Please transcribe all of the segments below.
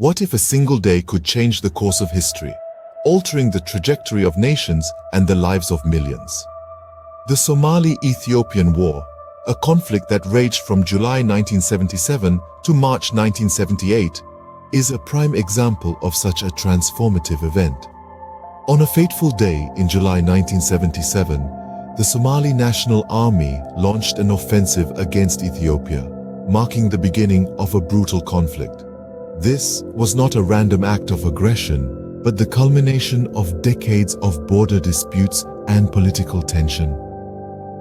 What if a single day could change the course of history, altering the trajectory of nations and the lives of millions? The Somali-Ethiopian War, a conflict that raged from July 1977 to March 1978, is a prime example of such a transformative event. On a fateful day in July 1977, the Somali National Army launched an offensive against Ethiopia, marking the beginning of a brutal conflict. This was not a random act of aggression, but the culmination of decades of border disputes and political tension.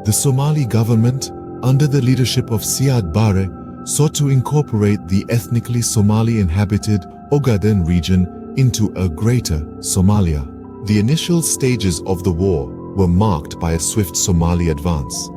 The Somali government, under the leadership of Siad Barre, sought to incorporate the ethnically Somali-inhabited Ogaden region into a greater Somalia. The initial stages of the war were marked by a swift Somali advance.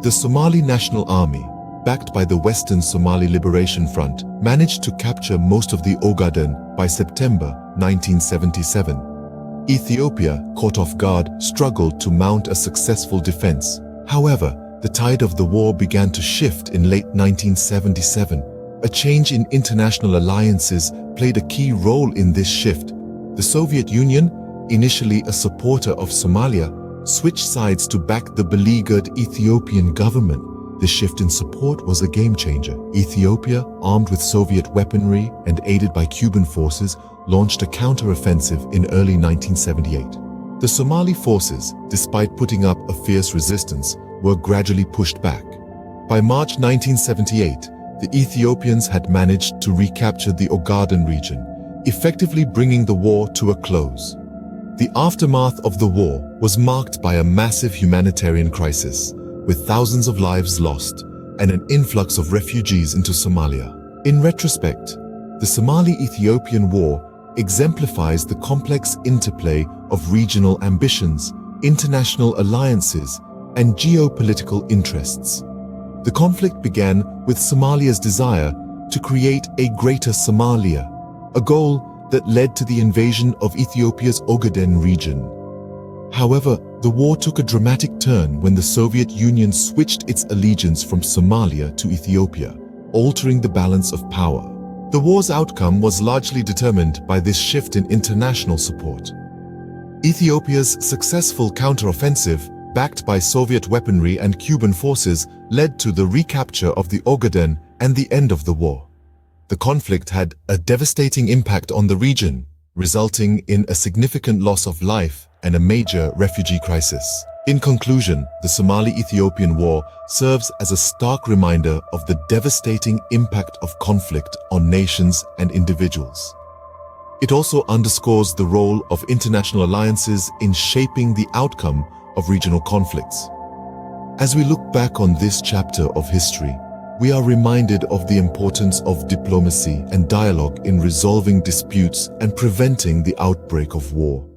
The Somali National Army, backed by the Western Somali Liberation Front, managed to capture most of the Ogaden by September 1977. Ethiopia, caught off guard, struggled to mount a successful defense. However, the tide of the war began to shift in late 1977. A change in international alliances played a key role in this shift. The Soviet Union, initially a supporter of Somalia, switched sides to back the beleaguered Ethiopian government. The shift in support was a game-changer. Ethiopia, armed with Soviet weaponry and aided by Cuban forces, launched a counter-offensive in early 1978. The Somali forces, despite putting up a fierce resistance, were gradually pushed back. By March 1978, the Ethiopians had managed to recapture the Ogaden region, effectively bringing the war to a close. The aftermath of the war was marked by a massive humanitarian crisis, with thousands of lives lost and an influx of refugees into Somalia. In retrospect, the Somali-Ethiopian War exemplifies the complex interplay of regional ambitions, international alliances, and geopolitical interests. The conflict began with Somalia's desire to create a greater Somalia, a goal that led to the invasion of Ethiopia's Ogaden region. However, the war took a dramatic turn when the Soviet Union switched its allegiance from Somalia to Ethiopia, altering the balance of power. The war's outcome was largely determined by this shift in international support. Ethiopia's successful counteroffensive, backed by Soviet weaponry and Cuban forces, led to the recapture of the Ogaden and the end of the war. The conflict had a devastating impact on the region, resulting in a significant loss of life and a major refugee crisis. In conclusion, the Somali-Ethiopian War serves as a stark reminder of the devastating impact of conflict on nations and individuals. It also underscores the role of international alliances in shaping the outcome of regional conflicts. As we look back on this chapter of history, we are reminded of the importance of diplomacy and dialogue in resolving disputes and preventing the outbreak of war.